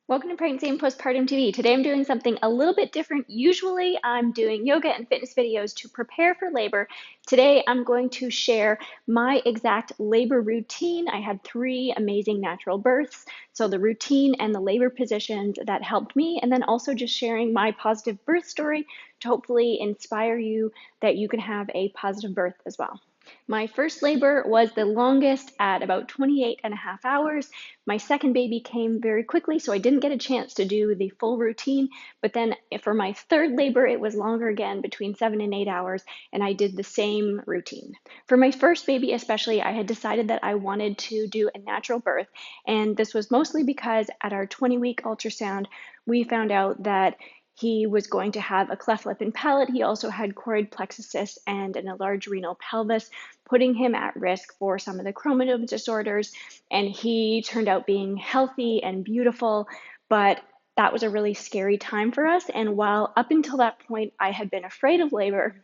Welcome to Pregnancy and Postpartum TV. Today I'm doing something a little bit different. Usually I'm doing yoga and fitness videos to prepare for labor. Today I'm going to share my exact labor routine. I had 3 amazing natural births, so the routine and the labor positions that helped me, and then also just sharing my positive birth story to hopefully inspire you that you can have a positive birth as well. My first labor was the longest at about 28 and a half hours. My second baby came very quickly, so I didn't get a chance to do the full routine. But then for my third labor, it was longer again, between 7 and 8 hours, and I did the same routine. For my first baby especially, I had decided that I wanted to do a natural birth, and this was mostly because at our 20-week ultrasound, we found out that he was going to have a cleft lip and palate. He also had choroid plexus cyst and an enlarged renal pelvis, putting him at risk for some of the chromosome disorders. And he turned out being healthy and beautiful, but that was a really scary time for us. And while up until that point I had been afraid of labor,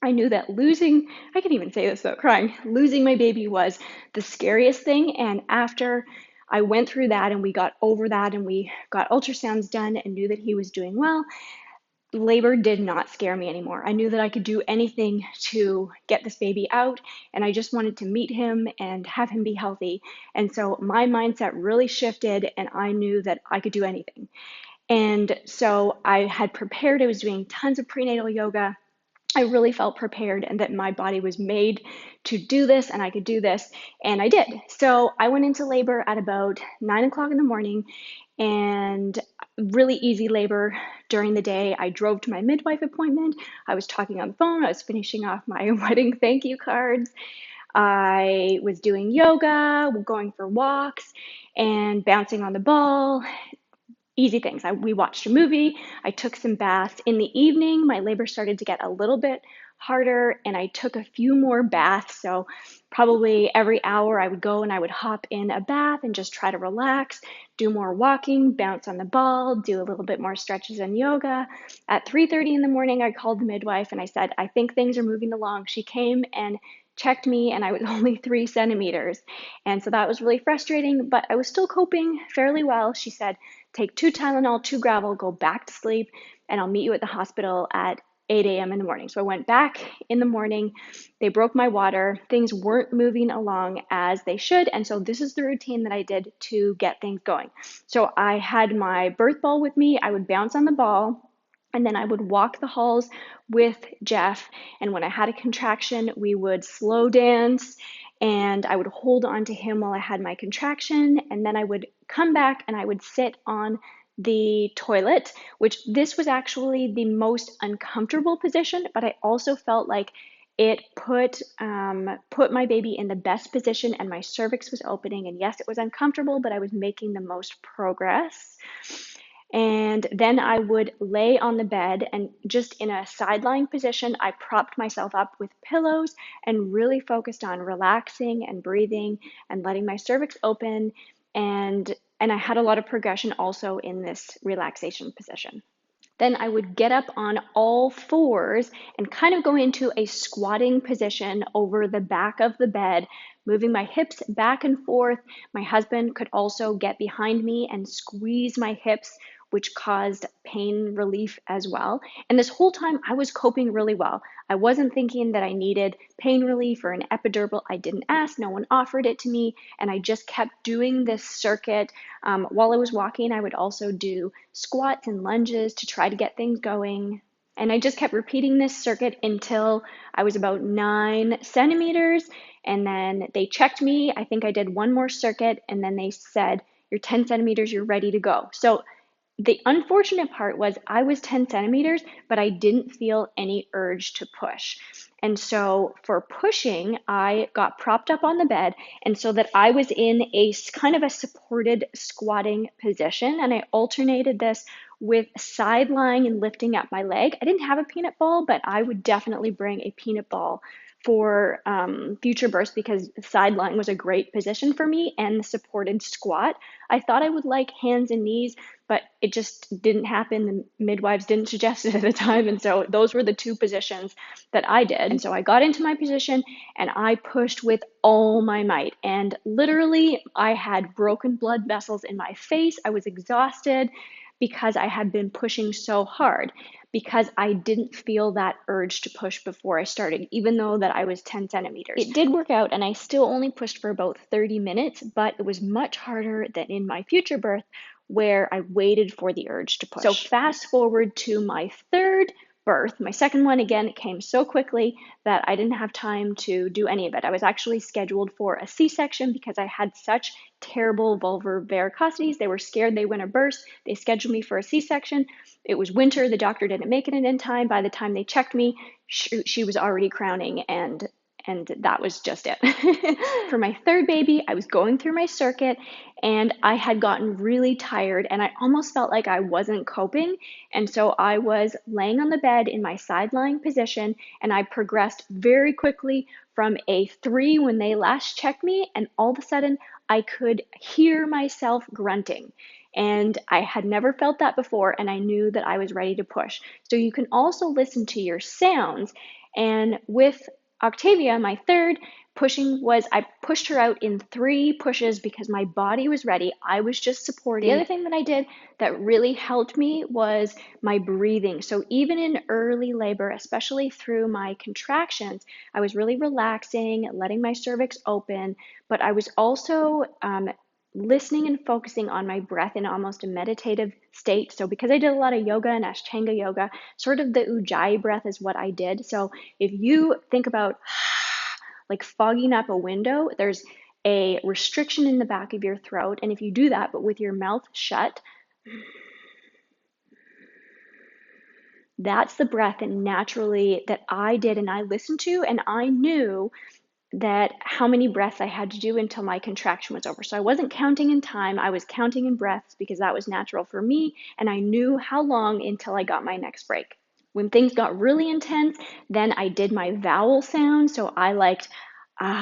I knew that I can even say this without crying, losing my baby was the scariest thing. And after I went through that and we got over that and we got ultrasounds done and knew that he was doing well, labor did not scare me anymore. I knew that I could do anything to get this baby out, and I just wanted to meet him and have him be healthy. And so my mindset really shifted, and I knew that I could do anything. And so I had prepared, I was doing tons of prenatal yoga. I really felt prepared and that my body was made to do this and I could do this, and I did. So I went into labor at about 9 o'clock in the morning, and really easy labor during the day. I drove to my midwife appointment. I was talking on the phone. I was finishing off my wedding thank you cards. I was doing yoga, going for walks, and bouncing on the ball. Easy things. We watched a movie. I took some baths. In the evening, my labor started to get a little bit harder, and I took a few more baths. So probably every hour I would go and I would hop in a bath and just try to relax, do more walking, bounce on the ball, do a little bit more stretches and yoga. At 3:30 in the morning, I called the midwife and I said, I think things are moving along. She came and checked me, and I was only 3 centimeters. And so that was really frustrating, but I was still coping fairly well. She said, take 2 Tylenol, 2 Gravel, go back to sleep, and I'll meet you at the hospital at 8 a.m. in the morning. So I went back in the morning. They broke my water. Things weren't moving along as they should. And so this is the routine that I did to get things going. So I had my birth ball with me. I would bounce on the ball, and then I would walk the halls with Jeff. And when I had a contraction, we would slow dance, and I would hold on to him while I had my contraction. And then I would come back and I would sit on the toilet, which this was actually the most uncomfortable position, but I also felt like it put my baby in the best position, and my cervix was opening. And yes, it was uncomfortable, but I was making the most progress. And then I would lay on the bed, and just in a side lying position, I propped myself up with pillows and really focused on relaxing and breathing and letting my cervix open. And I had a lot of progression also in this relaxation position. Then I would get up on all fours and kind of go into a squatting position over the back of the bed, moving my hips back and forth. My husband could also get behind me and squeeze my hips, which caused pain relief as well. And this whole time I was coping really well. I wasn't thinking that I needed pain relief or an epidural. I didn't ask, no one offered it to me, and I just kept doing this circuit. While I was walking, I would also do squats and lunges to try to get things going. And I just kept repeating this circuit until I was about 9 centimeters. And then they checked me. I think I did one more circuit, and then they said, you're 10 centimeters, you're ready to go. So the unfortunate part was I was 10 centimeters, but I didn't feel any urge to push. And so for pushing, I got propped up on the bed, and so that I was in a kind of a supported squatting position, and I alternated this with side lying and lifting up my leg. I didn't have a peanut ball, but I would definitely bring a peanut ball for future births because side lying was a great position for me, and the supported squat. I thought I would like hands and knees, but it just didn't happen. The midwives didn't suggest it at the time, and so those were the two positions that I did. And so I got into my position and I pushed with all my might, and literally I had broken blood vessels in my face. I was exhausted because I had been pushing so hard, because I didn't feel that urge to push before I started, even though that I was 10 centimeters. It did work out, and I still only pushed for about 30 minutes, but it was much harder than in my future birth where I waited for the urge to push. So fast forward to my third birth, my second one, again, it came so quickly that I didn't have time to do any of it. I was actually scheduled for a C-section because I had such terrible vulvar varicosities. They were scared they were going to burst. They scheduled me for a C-section. It was winter. The doctor didn't make it in time. By the time they checked me, she was already crowning, and that was just it. For my third baby, I was going through my circuit and I had gotten really tired and I almost felt like I wasn't coping. And so I was laying on the bed in my side lying position, and I progressed very quickly from a 3 when they last checked me, and all of a sudden I could hear myself grunting. And I had never felt that before, and I knew that I was ready to push. So you can also listen to your sounds. And with Octavia, my third, I pushed her out in 3 pushes because my body was ready. I was just supporting. The other thing that I did that really helped me was my breathing. So even in early labor, especially through my contractions, I was really relaxing, letting my cervix open, but I was also listening and focusing on my breath in almost a meditative state. So because I did a lot of yoga and Ashtanga yoga, sort of the Ujjayi breath is what I did. So if you think about like fogging up a window, there's a restriction in the back of your throat. And if you do that, but with your mouth shut, that's the breath and naturally that I did and I listened to, and I knew that how many breaths I had to do until my contraction was over. So I wasn't counting in time, I was counting in breaths because that was natural for me, and I knew how long until I got my next break. When things got really intense, then I did my vowel sound. So I liked ah,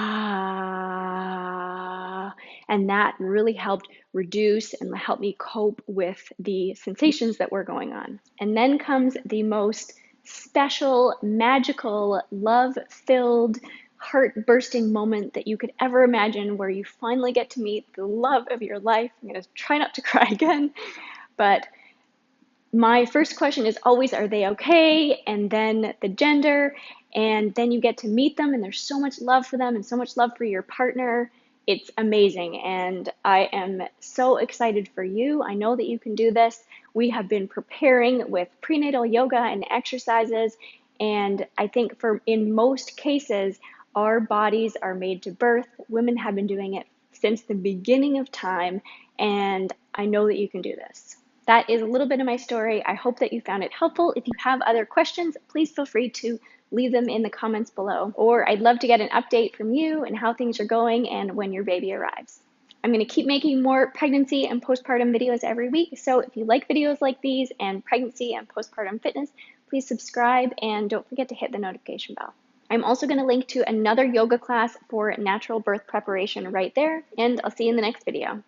and that really helped reduce and help me cope with the sensations that were going on. And then comes the most special, magical, love-filled, heart-bursting moment that you could ever imagine, where you finally get to meet the love of your life. I'm going to try not to cry again, but my first question is always, are they okay? And then the gender, and then you get to meet them, and there's so much love for them and so much love for your partner. It's amazing, and I am so excited for you. I know that you can do this. We have been preparing with prenatal yoga and exercises, and I think in most cases, our bodies are made to birth. Women have been doing it since the beginning of time, and I know that you can do this. That is a little bit of my story. I hope that you found it helpful. If you have other questions, please feel free to leave them in the comments below. Or I'd love to get an update from you and how things are going and when your baby arrives. I'm going to keep making more pregnancy and postpartum videos every week. So if you like videos like these and pregnancy and postpartum fitness, please subscribe and don't forget to hit the notification bell. I'm also going to link to another yoga class for natural birth preparation right there, and I'll see you in the next video.